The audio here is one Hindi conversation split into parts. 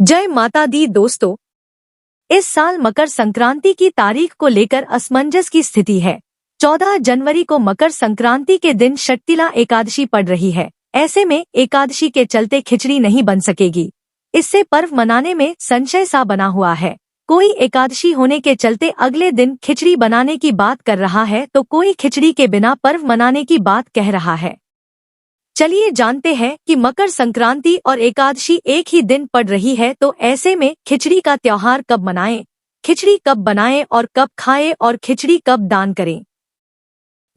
जय माता दी दोस्तों, इस साल मकर संक्रांति की तारीख को लेकर असमंजस की स्थिति है। 14 जनवरी को मकर संक्रांति के दिन शक्तिला एकादशी पड़ रही है। ऐसे में एकादशी के चलते खिचड़ी नहीं बन सकेगी। इससे पर्व मनाने में संशय सा बना हुआ है। कोई एकादशी होने के चलते अगले दिन खिचड़ी बनाने की बात कर रहा है, तो कोई खिचड़ी के बिना पर्व मनाने की बात कह रहा है। चलिए जानते हैं कि मकर संक्रांति और एकादशी एक ही दिन पड़ रही है, तो ऐसे में खिचड़ी का त्योहार कब मनाएं, खिचड़ी कब बनाएं और कब खाएं और खिचड़ी कब दान करें।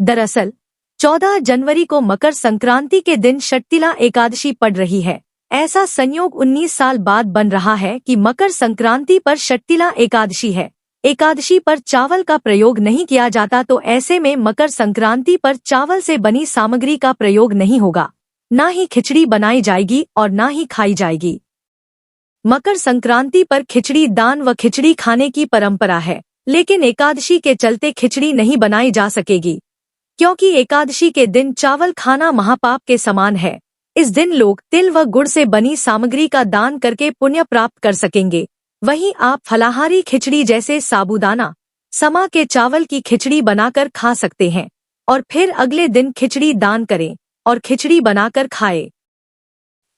दरअसल 14 जनवरी को मकर संक्रांति के दिन शक्तिला एकादशी पड़ रही है। ऐसा संयोग 19 साल बाद बन रहा है कि मकर संक्रांति पर शक्तिला एकादशी है। एकादशी पर चावल का प्रयोग नहीं किया जाता, तो ऐसे में मकर संक्रांति पर चावल से बनी सामग्री का प्रयोग नहीं होगा। ना ही खिचड़ी बनाई जाएगी और ना ही खाई जाएगी। मकर संक्रांति पर खिचड़ी दान व खिचड़ी खाने की परंपरा है, लेकिन एकादशी के चलते खिचड़ी नहीं बनाई जा सकेगी, क्योंकि एकादशी के दिन चावल खाना महापाप के समान है। इस दिन लोग तिल व गुड़ से बनी सामग्री का दान करके पुण्य प्राप्त कर सकेंगे। वहीं आप फलाहारी खिचड़ी जैसे साबूदाना, समा के चावल की खिचड़ी बनाकर खा सकते हैं और फिर अगले दिन खिचड़ी दान करें और खिचड़ी बनाकर खाएं।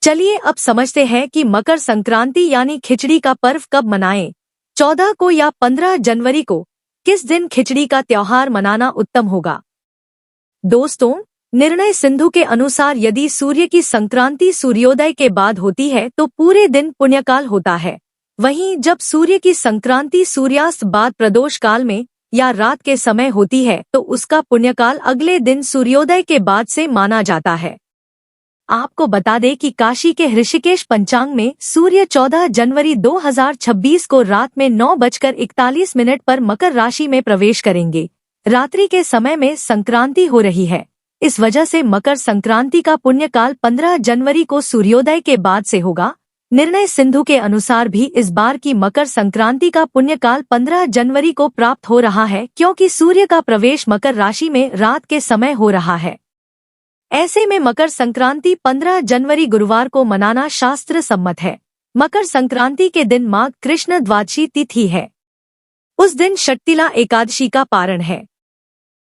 चलिए अब समझते हैं कि मकर संक्रांति यानी खिचड़ी का पर्व कब मनाएं। 14 को या 15 जनवरी को किस दिन खिचड़ी का त्योहार मनाना उत्तम होगा। दोस्तों, निर्णय सिंधु के अनुसार यदि सूर्य की संक्रांति सूर्योदय के बाद होती है तो पूरे दिन पुण्यकाल होता है। वहीं जब सूर्य की संक्रांति सूर्यास्त बाद प्रदोष काल में या रात के समय होती है तो उसका पुण्यकाल अगले दिन सूर्योदय के बाद से माना जाता है। आपको बता दें कि काशी के ऋषिकेश पंचांग में सूर्य 14 जनवरी 2026 को रात में 9:41 पर मकर राशि में प्रवेश करेंगे। रात्रि के समय में संक्रांति हो रही है। इस वजह से मकर संक्रांति का पुण्यकाल 15 जनवरी को सूर्योदय के बाद से होगा। निर्णय सिंधु के अनुसार भी इस बार की मकर संक्रांति का पुण्यकाल 15 जनवरी को प्राप्त हो रहा है, क्योंकि सूर्य का प्रवेश मकर राशि में रात के समय हो रहा है। ऐसे में मकर संक्रांति 15 जनवरी गुरुवार को मनाना शास्त्र सम्मत है। मकर संक्रांति के दिन माघ कृष्ण द्वादशी तिथि है। उस दिन शक्तिला एकादशी का पारण है।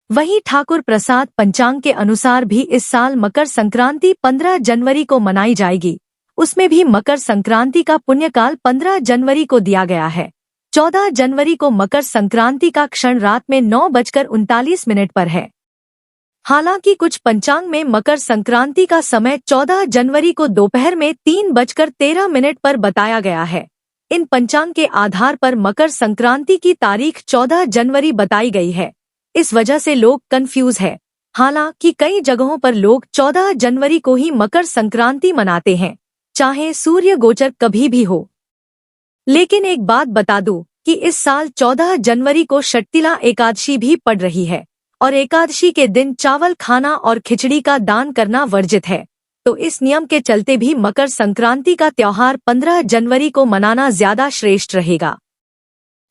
वहीं ठाकुर प्रसाद पंचांग के अनुसार भी इस साल मकर संक्रांति 15 जनवरी को मनाई जाएगी। उसमें भी मकर संक्रांति का पुण्यकाल 15 जनवरी को दिया गया है। 14 जनवरी को मकर संक्रांति का क्षण रात में 9:39 पर है। हालांकि कुछ पंचांग में मकर संक्रांति का समय 14 जनवरी को दोपहर में 3:13 पर बताया गया है। इन पंचांग के आधार पर मकर संक्रांति की तारीख 14 जनवरी बताई गई है। इस वजह से लोग कंफ्यूज है। हालांकि कई जगहों पर लोग 14 जनवरी को ही मकर संक्रांति मनाते हैं, चाहे सूर्य गोचर कभी भी हो। लेकिन एक बात बता दूं कि इस साल 14 जनवरी को शक्तिला एकादशी भी पड़ रही है और एकादशी के दिन चावल खाना और खिचड़ी का दान करना वर्जित है। तो इस नियम के चलते भी मकर संक्रांति का त्योहार 15 जनवरी को मनाना ज्यादा श्रेष्ठ रहेगा।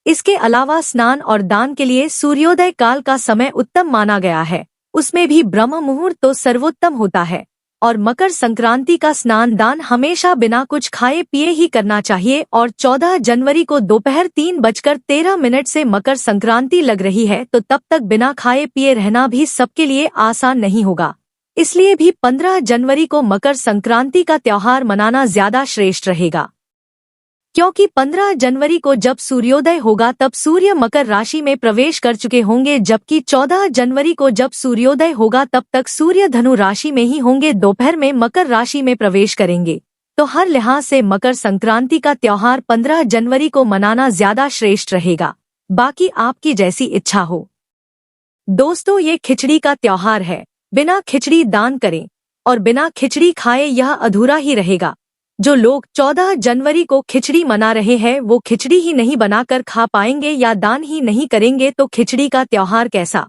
इसके अलावा स्नान और दान के लिए सूर्योदय काल का समय उत्तम माना गया है। उसमें भी ब्रह्म मुहूर्त तो सर्वोत्तम होता है और मकर संक्रांति का स्नान दान हमेशा बिना कुछ खाए पिए ही करना चाहिए। और 14 जनवरी को दोपहर 3:13 से मकर संक्रांति लग रही है, तो तब तक बिना खाए पिए रहना भी सबके लिए आसान नहीं होगा। इसलिए भी 15 जनवरी को मकर संक्रांति का त्योहार मनाना ज्यादा श्रेष्ठ रहेगा, क्योंकि 15 जनवरी को जब सूर्योदय होगा तब सूर्य मकर राशि में प्रवेश कर चुके होंगे, जबकि 14 जनवरी को जब सूर्योदय होगा तब तक सूर्य धनु राशि में ही होंगे, दोपहर में मकर राशि में प्रवेश करेंगे। तो हर लिहाज से मकर संक्रांति का त्योहार 15 जनवरी को मनाना ज्यादा श्रेष्ठ रहेगा। बाकी आपकी जैसी इच्छा हो। दोस्तों, ये खिचड़ी का त्योहार है। बिना खिचड़ी दान करें और बिना खिचड़ी खाए यह अधूरा ही रहेगा। जो लोग 14 जनवरी को खिचड़ी मना रहे हैं वो खिचड़ी ही नहीं बनाकर खा पाएंगे या दान ही नहीं करेंगे, तो खिचड़ी का त्योहार कैसा।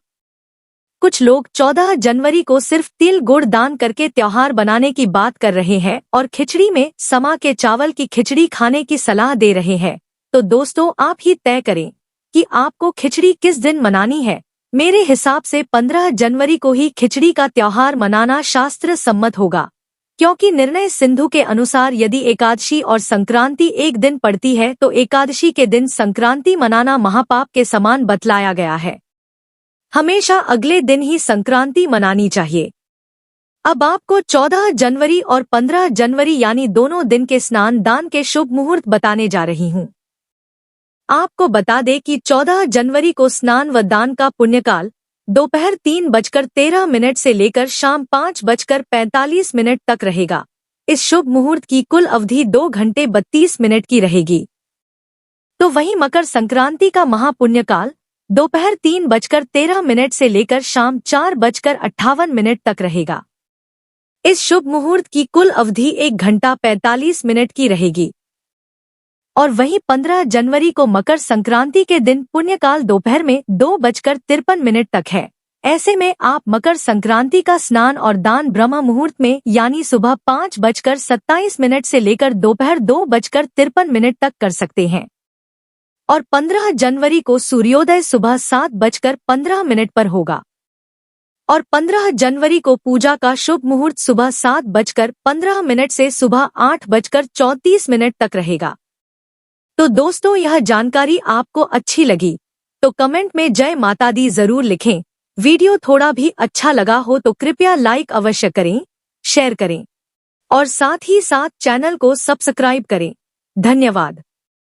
कुछ लोग 14 जनवरी को सिर्फ तिल गुड़ दान करके त्योहार बनाने की बात कर रहे हैं और खिचड़ी में समा के चावल की खिचड़ी खाने की सलाह दे रहे हैं। तो दोस्तों, आप ही तय करें कि आपको खिचड़ी किस दिन मनानी है। मेरे हिसाब से 15 जनवरी को ही खिचड़ी का त्योहार मनाना शास्त्र सम्मत होगा। क्योंकि निर्णय सिंधु के अनुसार यदि एकादशी और संक्रांति एक दिन पड़ती है तो एकादशी के दिन संक्रांति मनाना महापाप के समान बतलाया गया है। हमेशा अगले दिन ही संक्रांति मनानी चाहिए। अब आपको 14 जनवरी और 15 जनवरी यानी दोनों दिन के स्नान दान के शुभ मुहूर्त बताने जा रही हूँ। आपको बता दें कि 14 जनवरी को स्नान व दान का पुण्यकाल दोपहर 3:13 से लेकर शाम 5:45 तक रहेगा। इस शुभ मुहूर्त की कुल अवधि 2 घंटे 32 मिनट की रहेगी। तो वहीं मकर संक्रांति का महापुण्यकाल दोपहर 3:13 से लेकर शाम 4:58 तक रहेगा। इस शुभ मुहूर्त की कुल अवधि 1 घंटा 45 मिनट की रहेगी। और वहीं 15 जनवरी को मकर संक्रांति के दिन पुण्यकाल दोपहर में 2:53 तक है। ऐसे में आप मकर संक्रांति का स्नान और दान ब्रह्म मुहूर्त में यानी सुबह 5:27 से लेकर दोपहर 2:53 तक कर सकते हैं। और 15 जनवरी को सूर्योदय सुबह 7:15 पर होगा। और 15 जनवरी को पूजा का शुभ मुहूर्त सुबह 7:15 से सुबह 8:34 तक रहेगा। तो दोस्तों, यह जानकारी आपको अच्छी लगी तो कमेंट में जय माता दी जरूर लिखें। वीडियो थोड़ा भी अच्छा लगा हो तो कृपया लाइक अवश्य करें, शेयर करें और साथ ही साथ चैनल को सब्सक्राइब करें। धन्यवाद।